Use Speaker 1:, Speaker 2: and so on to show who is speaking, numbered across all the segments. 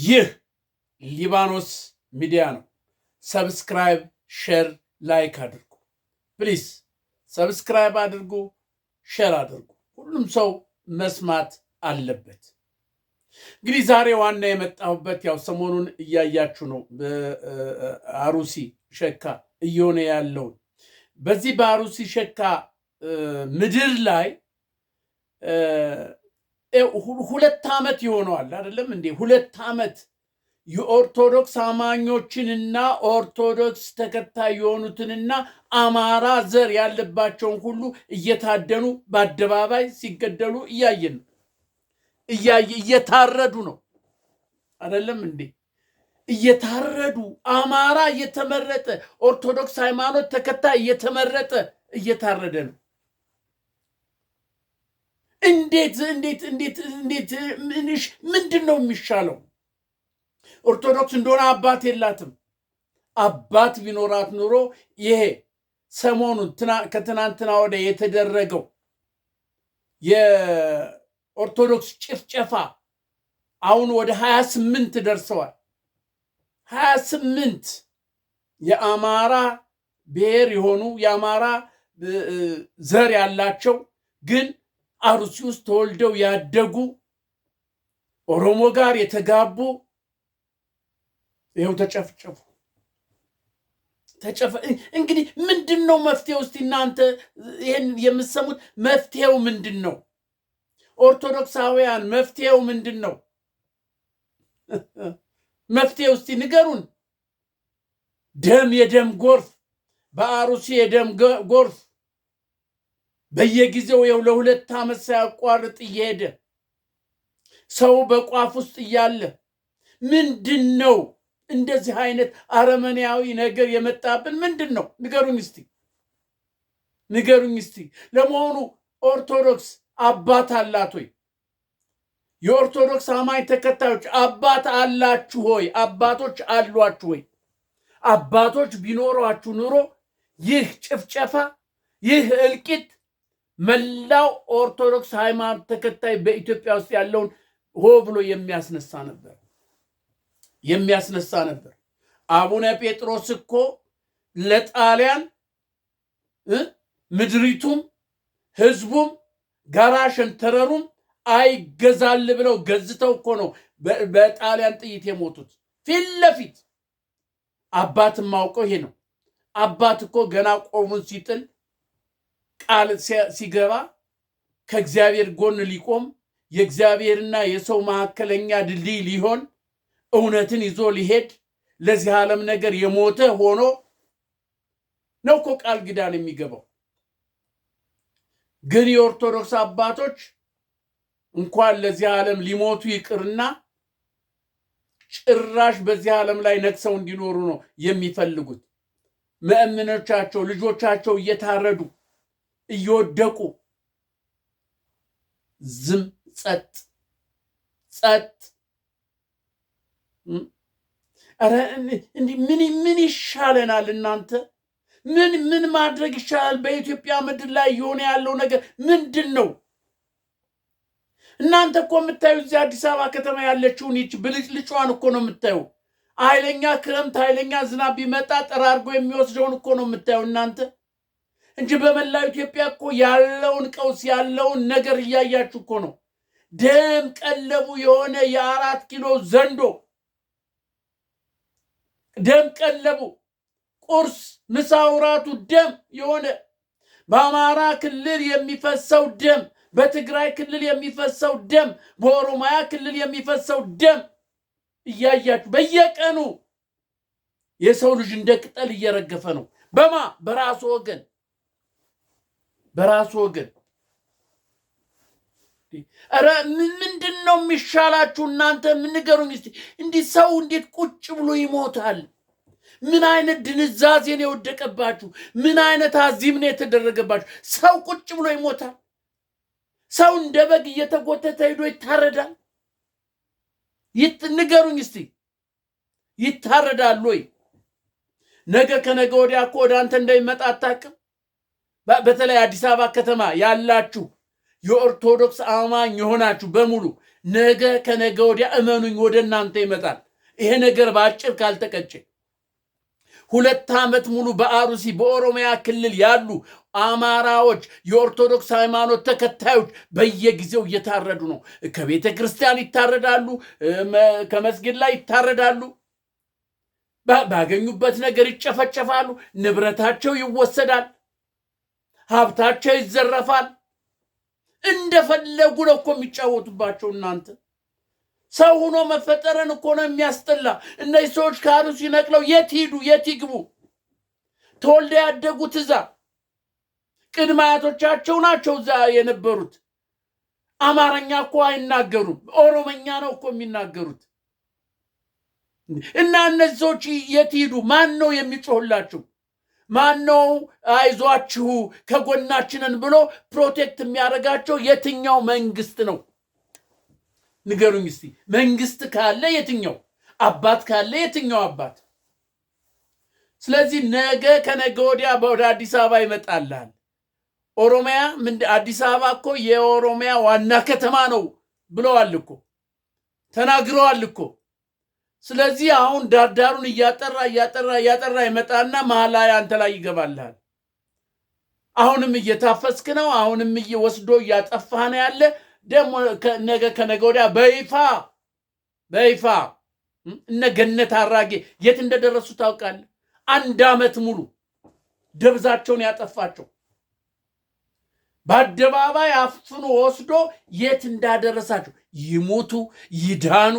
Speaker 1: ይህ ሊባኖስ ሚዲያ ነው። ሰብስክራይብ፣ ሼር፣ ላይክ አድርጉ። ፕሊዝ ሰብስክራይብ አድርጉ፣ ሼር አድርጉ። ሁሉም ሰው መስማት አለበት። እንግዲህ ዛሬ ዋና የመጣሁበት ያው ሰሞኑን እያያችሁ ነው፣ በአሩሲ ሸካ እየሆነ ያለውን በዚህ በአሩሲ ሸካ ምድር ላይ 2 ዓመት ይሆነዋል አይደለም እንዴ? 2 ዓመት የኦርቶዶክስ አማኞችንና ኦርቶዶክስ ተከታይ የሆኑትንና አማራ ዘር ያለባቸውን ሁሉ እየታደኑ በአደባባይ ሲገደሉ እያየን ነው። እየታረዱ ነው አይደለም እንዴ? እየታረዱ አማራ እየተመረጠ ኦርቶዶክስ ሃይማኖት ተከታይ እየተመረጠ እየታረደ ነው። እንዴት ምንድን ነው የሚሻለው? ኦርቶዶክስ እንደሆነ አባት የላትም። አባት ቢኖራት ኑሮ ይሄ ሰሞኑን ከትናንትና ወደ የተደረገው የኦርቶዶክስ ጭፍጨፋ አሁን ወደ 28 ደርሰዋል። 28 የአማራ ብሔር የሆኑ የአማራ ዘር ያላቸው ግን አሩሲ ውስጥ ተወልደው ያደጉ ኦሮሞ ጋር የተጋቡ ይኸው ተጨፍጨፉ። እንግዲህ ምንድን ነው መፍትሄው? እስቲ እናንተ ይሄን የምትሰሙት መፍትሄው ምንድን ነው? ኦርቶዶክሳውያን መፍትሄው ምንድን ነው? መፍትሄው እስቲ ንገሩን። የደም ጎርፍ በአሩሲ የደም ጎርፍ በየጊዜው ይኸው ለ2 ዓመት ሳያቋርጥ እየሄደ ሰው በቋፍ ውስጥ እያለ ምንድን ነው እንደዚህ አይነት አረመኔያዊ ነገር የመጣብን? ምንድን ነው? ንገሩኝ እስቲ። ለመሆኑ ኦርቶዶክስ አባት አላት ወይ? የኦርቶዶክስ አማኝ ተከታዮች አባት አላችሁ ሆይ? አባቶች አሏችሁ ወይ? አባቶች ቢኖሯችሁ ኑሮ ይህ ጭፍጨፋ፣ ይህ እልቂት መላው ኦርቶዶክስ ሃይማኖት ተከታይ በኢትዮጵያ ውስጥ ያለውን ሆ ብሎ የሚያስነሳ ነበር። አቡነ ጴጥሮስ እኮ ለጣሊያን ምድሪቱም ህዝቡም ጋራ ሸንተረሩም አይገዛል ብለው ገዝተው እኮ ነው በጣሊያን ጥይት የሞቱት ፊት ለፊት። አባት ማውቀው ይሄ ነው። አባት እኮ ገና ቆሙን ሲጥል ቃል ሲገባ ከእግዚአብሔር ጎን ሊቆም የእግዚአብሔርና የሰው መካከለኛ ድልድይ ሊሆን እውነትን ይዞ ሊሄድ ለዚህ ዓለም ነገር የሞተ ሆኖ ነው እኮ ቃል ኪዳን የሚገባው። ግን የኦርቶዶክስ አባቶች እንኳን ለዚህ ዓለም ሊሞቱ ይቅርና ጭራሽ በዚህ ዓለም ላይ ነግሰው እንዲኖሩ ነው የሚፈልጉት። ምእምኖቻቸው ልጆቻቸው እየታረዱ እየወደቁ ዝም ጸጥ። ኧረ ምን ይሻለናል እናንተ? ምን ማድረግ ይሻላል? በኢትዮጵያ ምድር ላይ የሆነ ያለው ነገር ምንድን ነው? እናንተ እኮ የምታዩ እዚህ አዲስ አበባ ከተማ ያለችውን ይች ብልጭልጯን እኮ ነው የምታዩ። ኃይለኛ ክረምት ኃይለኛ ዝናብ ቢመጣ ጠራርጎ የሚወስደውን እኮ ነው የምታዩ እናንተ እንጂ በመላው ኢትዮጵያ እኮ ያለውን ቀውስ ያለውን ነገር እያያችሁ እኮ ነው። ደም ቀለቡ የሆነ የ4 ኪሎ ዘንዶ ደም ቀለቡ ቁርስ ምሳ እራቱ ደም የሆነ በአማራ ክልል የሚፈሰው ደም፣ በትግራይ ክልል የሚፈሰው ደም፣ በኦሮሚያ ክልል የሚፈሰው ደም እያያችሁ በየቀኑ የሰው ልጅ እንደ ቅጠል እየረገፈ ነው። በራሱ ወገን ኧረ ምንድን ነው የሚሻላችሁ እናንተ? ንገሩኝ እስቲ። እንዲህ ሰው እንዴት ቁጭ ብሎ ይሞታል? ምን አይነት ድንዛዜ ነው የወደቀባችሁ? ምን አይነት አዚም ነው የተደረገባችሁ? ሰው ቁጭ ብሎ ይሞታል። ሰው እንደ በግ እየተጎተተ ሄዶ ይታረዳል። ንገሩኝ እስቲ፣ ይታረዳል ወይ? ነገ ከነገ ወዲያ እኮ ወደ አንተ እንደሚመጣ አታውቅም። በተለይ አዲስ አበባ ከተማ ያላችሁ የኦርቶዶክስ አማኝ የሆናችሁ በሙሉ ነገ ከነገ ወዲያ እመኑኝ ወደ እናንተ ይመጣል። ይሄ ነገር በአጭር ካልተቀጨ 2 ዓመት ሙሉ በአሩሲ በኦሮሚያ ክልል ያሉ አማራዎች የኦርቶዶክስ ሃይማኖት ተከታዮች በየጊዜው እየታረዱ ነው። ከቤተ ክርስቲያን ይታረዳሉ፣ ከመስጊድ ላይ ይታረዳሉ፣ ባገኙበት ነገር ይጨፈጨፋሉ፣ ንብረታቸው ይወሰዳል፣ ሀብታቸው ይዘረፋል። እንደፈለጉ ነው እኮ የሚጫወቱባቸው። እናንተ ሰው ሆኖ መፈጠረን እኮ ነው የሚያስጠላ። እነዚህ ሰዎች ከአሩሲ ነቅለው የት ሂዱ? የት ይግቡ? ተወልደ ያደጉት እዛ ቅድመ አያቶቻቸው ናቸው እዛ የነበሩት። አማርኛ እኮ አይናገሩም፣ ኦሮመኛ ነው እኮ የሚናገሩት። እና እነዚህ ሰዎች የት ሂዱ? ማን ነው የሚጮህላቸው? ማን ነው አይዟችሁ ከጎናችንን ብሎ ፕሮቴክት የሚያደርጋቸው? የትኛው መንግስት ነው? ንገሩኝ እስቲ። መንግስት ካለ የትኛው? አባት ካለ የትኛው አባት? ስለዚህ ነገ ከነገ ወዲያ ወደ አዲስ አበባ ይመጣልሃል። ኦሮሚያ አዲስ አበባ እኮ የኦሮሚያ ዋና ከተማ ነው ብለዋል እኮ ተናግረዋል እኮ። ስለዚህ አሁን ዳርዳሩን እያጠራ ይመጣና መሀል ላይ አንተ ላይ ይገባልሃል። አሁንም እየታፈስክ ነው። አሁንም እየወስዶ እያጠፋህ ነው ያለ። ደግሞ ነገ ከነገ ወዲያ በይፋ እነ ገነት አራጌ የት እንደደረሱ ታውቃለህ? 1 ዓመት ሙሉ ደብዛቸውን ያጠፋቸው በአደባባይ አፍኖ ወስዶ የት እንዳደረሳቸው ይሞቱ ይዳኑ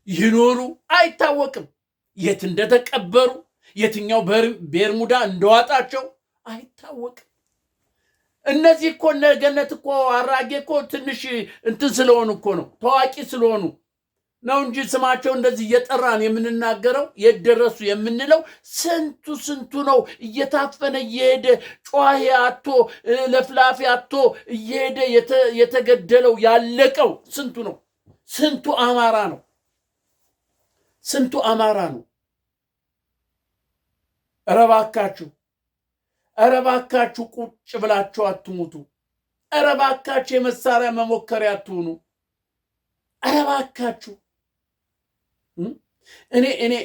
Speaker 1: ይኖሩ አይታወቅም። የት እንደተቀበሩ የትኛው ቤርሙዳ እንደዋጣቸው አይታወቅም። እነዚህ እኮ ገነት እኮ አራጌ እኮ ትንሽ እንትን ስለሆኑ እኮ ነው፣ ታዋቂ ስለሆኑ ነው እንጂ ስማቸው እንደዚህ እየጠራን የምንናገረው የደረሱ የምንለው ስንቱ ነው እየታፈነ እየሄደ ጨዋሄ አቶ ለፍላፊ አቶ እየሄደ የተገደለው ያለቀው ስንቱ ነው? ስንቱ አማራ ነው? ስንቱ አማራ ነው? ኧረ እባካችሁ ቁጭ ብላችሁ አትሙቱ። ኧረ እባካችሁ የመሳሪያ መሞከሪያ አትሁኑ። ኧረ እባካችሁ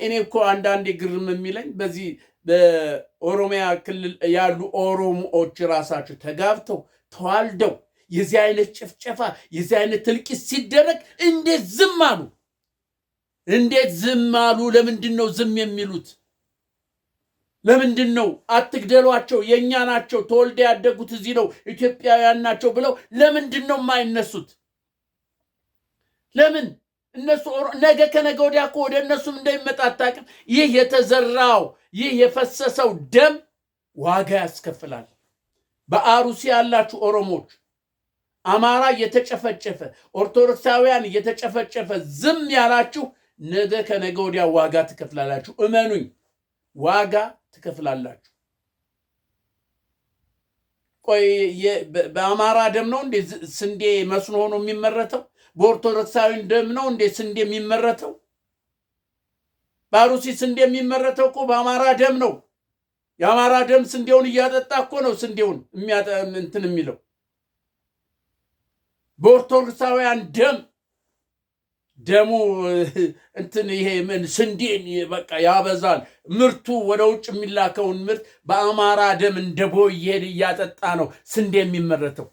Speaker 1: እኔ እኮ አንዳንዴ ግርም የሚለኝ በዚህ በኦሮሚያ ክልል ያሉ ኦሮሞዎች ራሳቸው ተጋብተው ተዋልደው የዚህ አይነት ጭፍጨፋ የዚህ አይነት እልቂት ሲደረግ እንዴት ዝም አሉ? እንዴት ዝም አሉ? ለምንድን ነው ዝም የሚሉት? ለምንድን ነው አትግደሏቸው፣ የኛ ናቸው፣ ተወልደ ያደጉት እዚህ ነው፣ ኢትዮጵያውያን ናቸው ብለው ለምንድን ነው የማይነሱት? ለምን? እነሱ ነገ ከነገ ወዲያ እኮ ወደ እነሱም እንደሚመጣ አታውቅም። ይህ የተዘራው ይህ የፈሰሰው ደም ዋጋ ያስከፍላል። በአሩሲ ያላችሁ ኦሮሞች፣ አማራ እየተጨፈጨፈ ኦርቶዶክሳውያን እየተጨፈጨፈ ዝም ያላችሁ ነገ ከነገ ወዲያ ዋጋ ትከፍላላችሁ። እመኑኝ፣ ዋጋ ትከፍላላችሁ። ቆይ በአማራ ደም ነው እንዴ ስንዴ መስኖ ሆኖ የሚመረተው? በኦርቶዶክሳዊ ደም ነው እንዴ ስንዴ የሚመረተው? በአሩሲ ስንዴ የሚመረተው እኮ በአማራ ደም ነው። የአማራ ደም ስንዴውን እያጠጣ እኮ ነው ስንዴውን እንትን የሚለው። በኦርቶዶክሳውያን ደሙ እንትን ይሄ ምን ስንዴን በቃ ያበዛል። ምርቱ ወደ ውጭ የሚላከውን ምርት በአማራ ደም እንደ ቦይ እየሄደ እያጠጣ ነው ስንዴ የሚመረተው።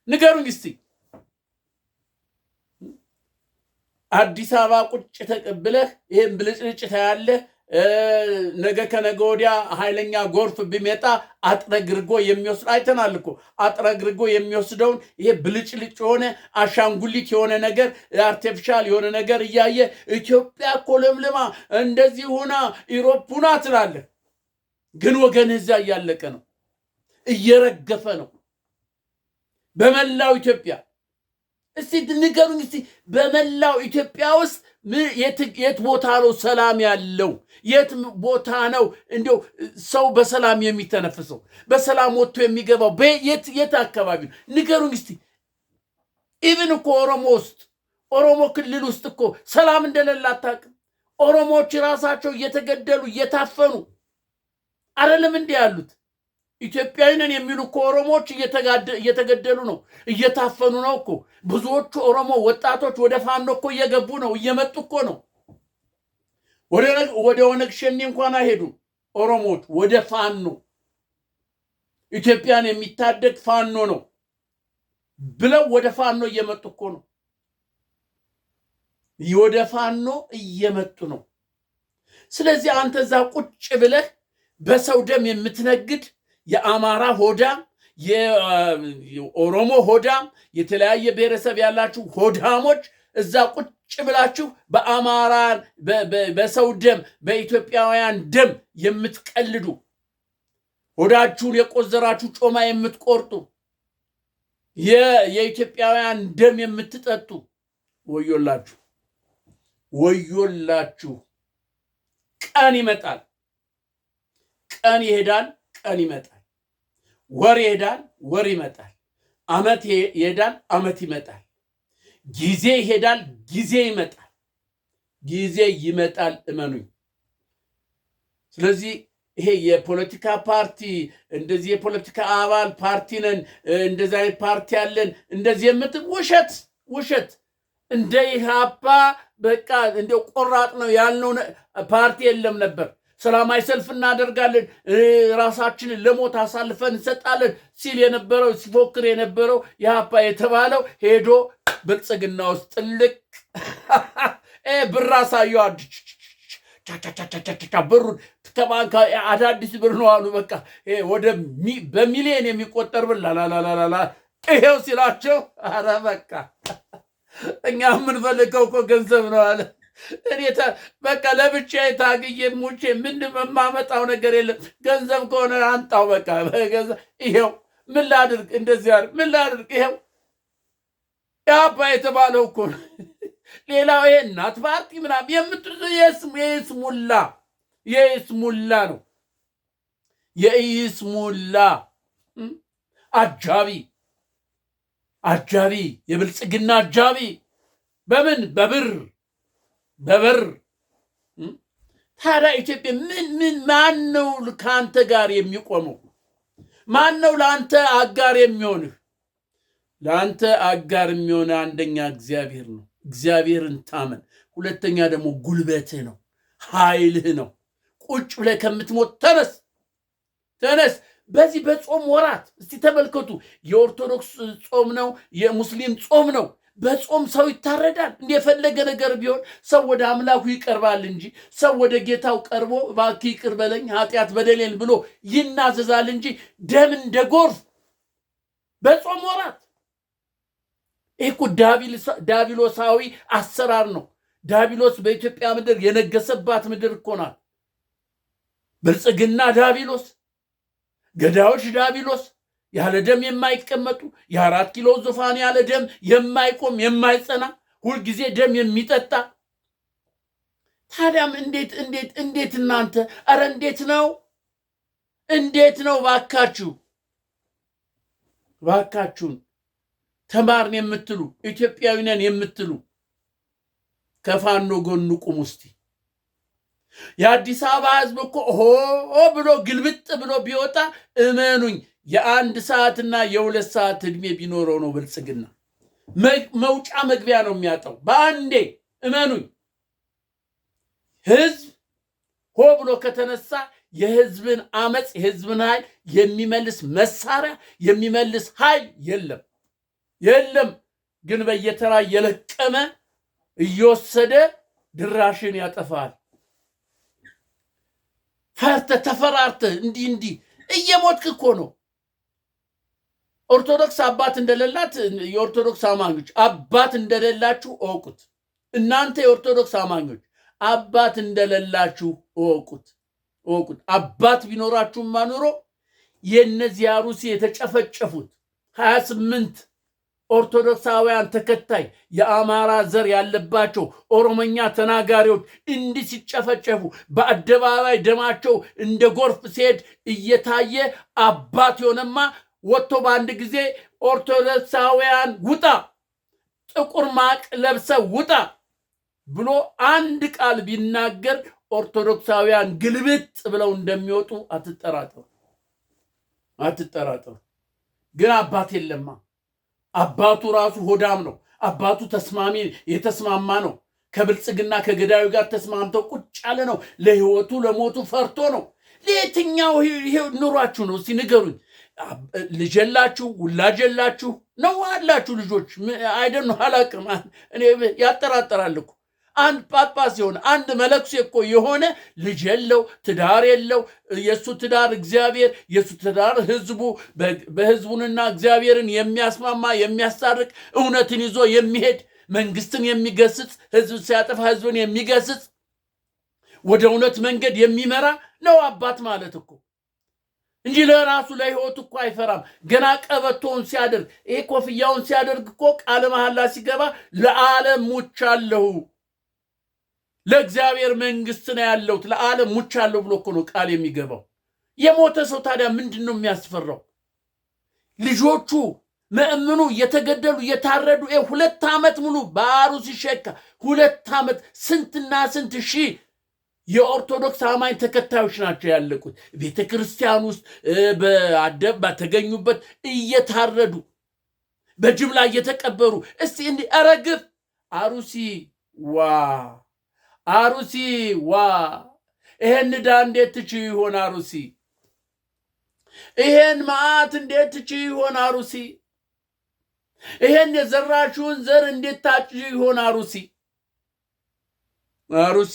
Speaker 1: ንገሩኝ እስቲ። አዲስ አበባ ቁጭ ተቀብለህ ይሄን ብልጭልጭ ታያለህ። ነገ ከነገ ወዲያ ኃይለኛ ጎርፍ ቢመጣ አጥረግርጎ የሚወስድ አይተናል እኮ። አጥረግርጎ የሚወስደውን ይሄ ብልጭልጭ የሆነ አሻንጉሊት የሆነ ነገር አርቲፊሻል የሆነ ነገር እያየ ኢትዮጵያ እኮ ለምልማ እንደዚህ ሆና ኢሮፕ ሁና ትላለህ። ግን ወገን እዛ እያለቀ ነው፣ እየረገፈ ነው በመላው ኢትዮጵያ። እስቲ ንገሩኝ እስቲ በመላው ኢትዮጵያ ውስጥ የት ቦታ ነው ሰላም ያለው? የት ቦታ ነው እንዲያው ሰው በሰላም የሚተነፍሰው በሰላም ወጥቶ የሚገባው? የት አካባቢ ነው? ንገሩኝ እስቲ። ኢቭን እኮ ኦሮሞ ክልል ውስጥ እኮ ሰላም እንደሌለ አታውቅም? ኦሮሞዎች ራሳቸው እየተገደሉ እየታፈኑ አይደለም እንዲህ ያሉት? ኢትዮጵያዊ ነን የሚሉ እኮ ኦሮሞዎች እየተገደሉ ነው፣ እየታፈኑ ነው እኮ። ብዙዎቹ ኦሮሞ ወጣቶች ወደ ፋኖ እኮ እየገቡ ነው፣ እየመጡ እኮ ነው። ወደ ኦነግ ሸኔ እንኳን አይሄዱም ኦሮሞዎች፣ ወደ ፋኖ። ኢትዮጵያን የሚታደግ ፋኖ ነው ብለው ወደ ፋኖ እየመጡ እኮ ነው። ወደ ፋኖ እየመጡ ነው። ስለዚህ አንተ እዛ ቁጭ ብለህ በሰው ደም የምትነግድ የአማራ ሆዳም፣ የኦሮሞ ሆዳም፣ የተለያየ ብሔረሰብ ያላችሁ ሆዳሞች እዛ ቁጭ ብላችሁ በአማራ በሰው ደም በኢትዮጵያውያን ደም የምትቀልዱ፣ ሆዳችሁን የቆዘራችሁ ጮማ የምትቆርጡ፣ የኢትዮጵያውያን ደም የምትጠጡ ወዮላችሁ፣ ወዮላችሁ። ቀን ይመጣል፣ ቀን ይሄዳል፣ ቀን ይመጣል። ወር ይሄዳል፣ ወር ይመጣል። ዓመት ይሄዳል፣ ዓመት ይመጣል። ጊዜ ይሄዳል፣ ጊዜ ይመጣል። ጊዜ ይመጣል፣ እመኑኝ። ስለዚህ ይሄ የፖለቲካ ፓርቲ እንደዚህ የፖለቲካ አባል ፓርቲ ነን እንደዚህ አይነት ፓርቲ ያለን እንደዚህ የምትል ውሸት። እንደ ኢህአፓ በቃ እንደው ቆራጥ ነው ያልነው ፓርቲ የለም ነበር። ሰላማዊ ሰልፍ እናደርጋለን፣ ራሳችንን ለሞት አሳልፈን እንሰጣለን ሲል የነበረው ሲፎክር የነበረው ኢህአፓ የተባለው ሄዶ ብልጽግና ውስጥ ጥልቅ ብር አሳየው። ብሩን ከባንክ አዳዲስ ብር ነው አሉ። በቃ ወደ በሚሊዮን የሚቆጠር ብር ላላላላ ይሄው ሲላቸው፣ አረ በቃ እኛ የምንፈልገው እኮ ገንዘብ ነው አለ። እኔ በቃ ለብቻዬ ታግዬ ሙቼ ምንም የማመጣው ነገር የለም። ገንዘብ ከሆነ አንጣው በቃ በገንዘብ ይሄው ምን ላድርግ፣ እንደዚህ ምን ላድርግ፣ ይሄው ኢህአፓ የተባለው እኮ ሌላው ይሄ እናት ፓርቲ ምናምን የምትሉ የይስሙላ ነው። የይስሙላ አጃቢ የብልጽግና አጃቢ በምን በብር ታዲያ ኢትዮጵያ ማን ነው ከአንተ ጋር የሚቆመው? ማን ነው ለአንተ አጋር የሚሆንህ? ለአንተ አጋር የሚሆነ አንደኛ እግዚአብሔር ነው። እግዚአብሔርን ታመን። ሁለተኛ ደግሞ ጉልበትህ ነው፣ ኃይልህ ነው። ቁጭ ብለህ ከምትሞት ተነስ። በዚህ በጾም ወራት እስቲ ተመልከቱ። የኦርቶዶክስ ጾም ነው፣ የሙስሊም ጾም ነው። በጾም ሰው ይታረዳል። እንደፈለገ ነገር ቢሆን ሰው ወደ አምላኩ ይቀርባል እንጂ ሰው ወደ ጌታው ቀርቦ እባክህ ይቅር በለኝ ኃጢአት በደሌን ብሎ ይናዘዛል እንጂ ደም እንደ ጎርፍ በጾም ወራት። ይህ እኮ ዳቢሎሳዊ አሰራር ነው። ዳቢሎስ በኢትዮጵያ ምድር የነገሰባት ምድር እኮ ናት። ብልጽግና ዳቢሎስ፣ ገዳዮች ዳቢሎስ፣ ያለ ደም የማይቀመጡ የ4 ኪሎ ዙፋን ያለ ደም የማይቆም የማይጸና ሁልጊዜ ደም የሚጠጣ። ታዲያም እንዴት እናንተ አረ እንዴት ነው ባካችሁን ተማርን የምትሉ ኢትዮጵያዊ ነን የምትሉ ከፋኖ ጎን ቁሙ እስቲ። የአዲስ አበባ ህዝብ እኮ ሆ ብሎ ግልብጥ ብሎ ቢወጣ እመኑኝ የ1 ሰዓትና የ2 ሰዓት እድሜ ቢኖረው ነው ብልጽግና መውጫ መግቢያ ነው የሚያጣው በአንዴ። እመኑኝ ህዝብ ሆ ብሎ ከተነሳ የህዝብን አመጽ የህዝብን ኃይል የሚመልስ መሳሪያ የሚመልስ ኃይል የለም። ግን በየተራ እየለቀመ እየወሰደ ድራሽን ያጠፋል። ተፈራርተ እንዲህ እየሞትክ እኮ ነው። ኦርቶዶክስ አባት እንደሌላት የኦርቶዶክስ አማኞች አባት እንደሌላችሁ እወቁት። እናንተ የኦርቶዶክስ አማኞች አባት እንደሌላችሁ እወቁት። አባት ቢኖራችሁማ ኑሮ የእነዚህ አሩሲ የተጨፈጨፉት 28 ኦርቶዶክሳውያን ተከታይ የአማራ ዘር ያለባቸው ኦሮሞኛ ተናጋሪዎች እንዲህ ሲጨፈጨፉ በአደባባይ ደማቸው እንደ ጎርፍ ሲሄድ እየታየ አባት የሆነማ ወጥቶ በአንድ ጊዜ ኦርቶዶክሳውያን ውጣ፣ ጥቁር ማቅ ለብሰ ውጣ ብሎ አንድ ቃል ቢናገር ኦርቶዶክሳውያን ግልብጥ ብለው እንደሚወጡ አትጠራጠሩ። አትጠራጠሩ። ግን አባት የለማ። አባቱ ራሱ ሆዳም ነው። አባቱ የተስማማ ነው። ከብልጽግና ከገዳዩ ጋር ተስማምተው ቁጭ ያለ ነው። ለህይወቱ ለሞቱ ፈርቶ ነው። ለየትኛው ኑሯችሁ ነው? እስቲ ንገሩኝ። ልጅ የላችሁ? ውላጅ የላችሁ ነው? አላችሁ ልጆች? አይደን ነው አላቅም። እኔ ያጠራጠራል እኮ አንድ ጳጳስ የሆነ አንድ መለኩሴ እኮ የሆነ ልጅ የለው ትዳር የለው። የሱ ትዳር እግዚአብሔር፣ የሱ ትዳር ህዝቡ፣ በህዝቡንና እግዚአብሔርን የሚያስማማ የሚያስታርቅ፣ እውነትን ይዞ የሚሄድ መንግስትን የሚገስጽ፣ ህዝብ ሲያጠፋ ህዝብን የሚገስጽ፣ ወደ እውነት መንገድ የሚመራ ነው አባት ማለት እኮ እንጂ ለራሱ ለህይወቱ እኮ አይፈራም። ገና ቀበቶውን ሲያደርግ ይሄ ኮፍያውን ሲያደርግ እኮ ቃለ መሐላ ሲገባ ለዓለም ሙቻለሁ፣ ለእግዚአብሔር መንግስት ነው ያለሁት፣ ለዓለም ሙቻለሁ ብሎ እኮ ነው ቃል የሚገባው። የሞተ ሰው ታዲያ ምንድን ነው የሚያስፈራው? ልጆቹ ምእምኑ እየተገደሉ እየታረዱ 2 ዓመት ሙሉ በአሩ ሲሸካ 2 ዓመት ስንትና ስንት ሺህ የኦርቶዶክስ አማኝ ተከታዮች ናቸው ያለቁት። ቤተ ክርስቲያን ውስጥ በተገኙበት እየታረዱ በጅምላ እየተቀበሩ። እስቲ እንዲህ አረግፍ አሩሲ አሩሲ ይሄን ዕዳ እንዴት ትችይ ይሆን አሩሲ? ይሄን መዓት እንዴት ትችይ ይሆን አሩሲ? ይሄን የዘራሽውን ዘር እንዴት ታጭይ ይሆን አሩሲ? አሩሲ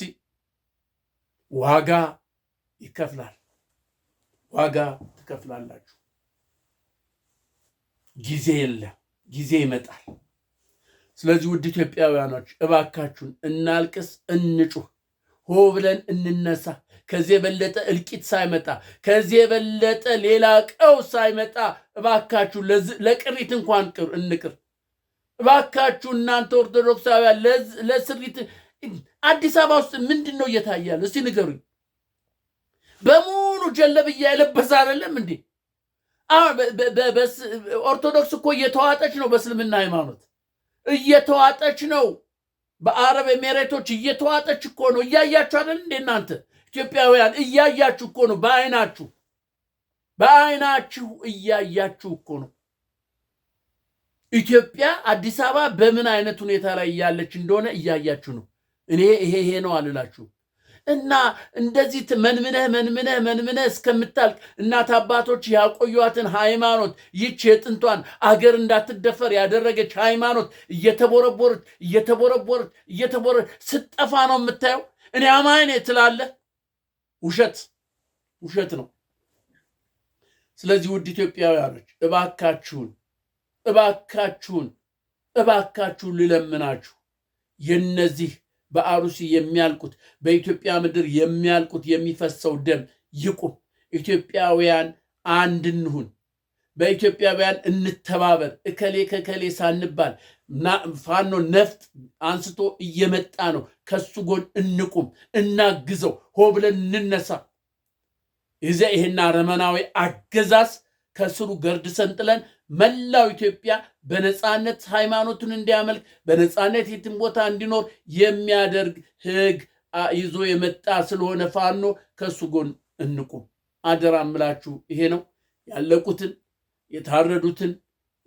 Speaker 1: ዋጋ ይከፍላል። ዋጋ ትከፍላላችሁ። ጊዜ የለም፣ ጊዜ ይመጣል። ስለዚህ ውድ ኢትዮጵያውያኖች እባካችሁን እናልቅስ፣ እንጩህ፣ ሆ ብለን እንነሳ። ከዚህ የበለጠ እልቂት ሳይመጣ፣ ከዚህ የበለጠ ሌላ ቀውስ ሳይመጣ እባካችሁ ለቅሪት እንኳን እንቅር። እባካችሁ እናንተ ኦርቶዶክሳውያን ለስሪት አዲስ አበባ ውስጥ ምንድን ነው እየታያለ? እስቲ ንገሩኝ። በሙሉ ጀለብያ የለበሰ አይደለም እንዴ? ኦርቶዶክስ እኮ እየተዋጠች ነው፣ በእስልምና ሃይማኖት እየተዋጠች ነው፣ በአረብ ኤሜሬቶች እየተዋጠች እኮ ነው። እያያችሁ አይደል እንዴ? እናንተ ኢትዮጵያውያን እያያችሁ እኮ ነው። በአይናችሁ እያያችሁ እኮ ነው። ኢትዮጵያ አዲስ አበባ በምን አይነት ሁኔታ ላይ ያለች እንደሆነ እያያችሁ ነው። እኔ ይሄ ነው አልላችሁ እና እንደዚህ መንምነህ እስከምታልቅ እናት አባቶች ያቆዩዋትን ሃይማኖት፣ ይህች የጥንቷን አገር እንዳትደፈር ያደረገች ሃይማኖት እየተቦረቦረች ስጠፋ ነው የምታየው። እኔ አማኝ ነኝ ትላለህ። ውሸት ነው። ስለዚህ ውድ ኢትዮጵያውያኖች እባካችሁን ልለምናችሁ፣ የነዚህ በአሩሲ የሚያልቁት በኢትዮጵያ ምድር የሚያልቁት የሚፈሰው ደም ይቁም። ኢትዮጵያውያን አንድ እንሁን። በኢትዮጵያውያን እንተባበር። እከሌ ከከሌ ሳንባል ፋኖ ነፍጥ አንስቶ እየመጣ ነው። ከሱ ጎን እንቁም፣ እናግዘው፣ ሆ ብለን እንነሳ። ይሄን አረመናዊ አገዛዝ ከስሩ ገርድሰን ጥለን መላው ኢትዮጵያ በነፃነት ሃይማኖቱን እንዲያመልክ በነፃነት የትም ቦታ እንዲኖር የሚያደርግ ሕግ ይዞ የመጣ ስለሆነ ፋኖ ከሱ ጎን እንቁም። አደራ እምላችሁ ይሄ ነው። ያለቁትን የታረዱትን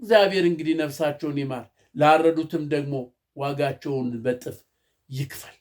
Speaker 1: እግዚአብሔር እንግዲህ ነፍሳቸውን ይማር፣ ላረዱትም ደግሞ ዋጋቸውን በጥፍ ይክፈል።